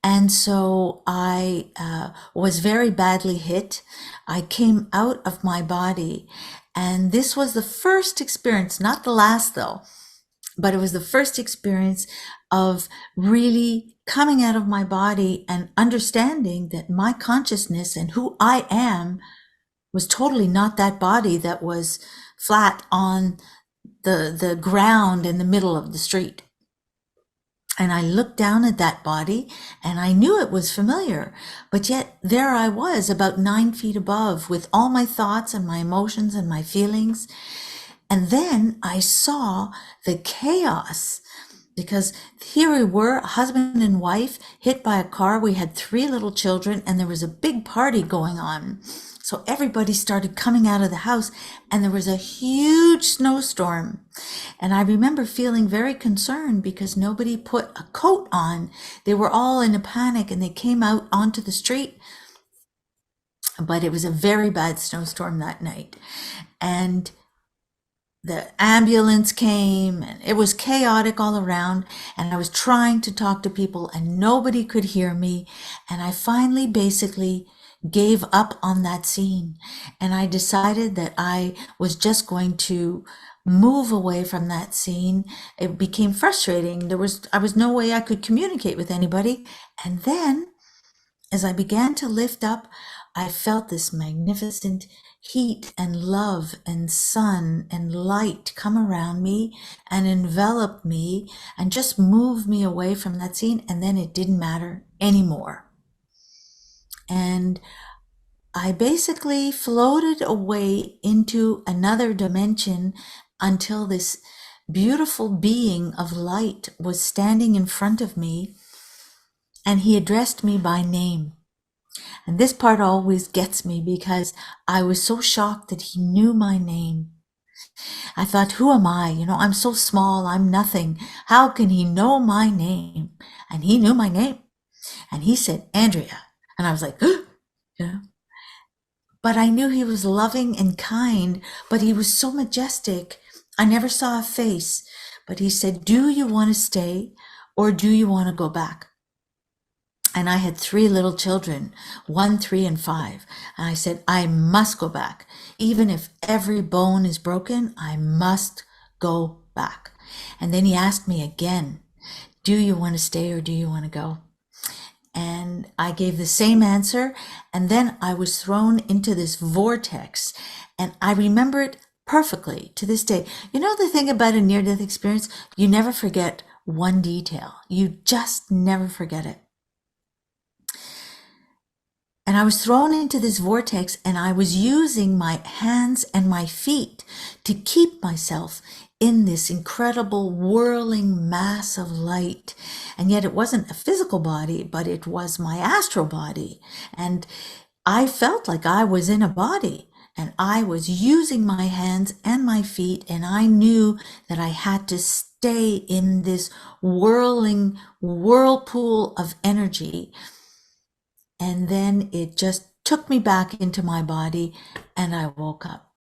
And so I was very badly hit. I came out of my body. And this was the first experience, not the last though, but it was the first experience of really coming out of my body and understanding that my consciousness and who I am was totally not that body that was flat on the ground in the middle of the street. And I looked down at that body and I knew it was familiar, but yet there I was about 9 feet above with all my thoughts and my emotions and my feelings. And then I saw the chaos, because here we were, husband and wife, hit by a car. We had 3 little children and there was a big party going on. So everybody started coming out of the house and there was a huge snowstorm. And I remember feeling very concerned because nobody put a coat on. They were all in a panic and they came out onto the street. But it was a very bad snowstorm that night. And the ambulance came and it was chaotic all around, and I was trying to talk to people and nobody could hear me. And I finally basically gave up on that scene, and I decided that I was just going to move away from that scene. It became frustrating. I was no way I could communicate with anybody. And then as I began to lift up, I felt this magnificent heat and love and sun and light come around me and envelop me and just move me away from that scene. And then it didn't matter anymore. And I basically floated away into another dimension until this beautiful being of light was standing in front of me, and he addressed me by name. And this part always gets me because I was so shocked that he knew my name. I thought, who am I? I'm so small, I'm nothing. How can he know my name? And he knew my name. And he said, Andrea. And I was like, But I knew he was loving and kind, but he was so majestic. I never saw a face. But he said, do you want to stay or do you want to go back? And I had 3 little children, 1, 3, and 5. And I said, I must go back. Even if every bone is broken, I must go back. And then he asked me again, do you want to stay or do you want to go? And I gave the same answer. And then I was thrown into this vortex. And I remember it perfectly to this day. The thing about a near-death experience, you never forget one detail. You just never forget it. And I was thrown into this vortex and I was using my hands and my feet to keep myself in this incredible whirling mass of light. And yet it wasn't a physical body, but it was my astral body. And I felt like I was in a body and I was using my hands and my feet. And I knew that I had to stay in this whirling whirlpool of energy. And then it just took me back into my body and I woke up.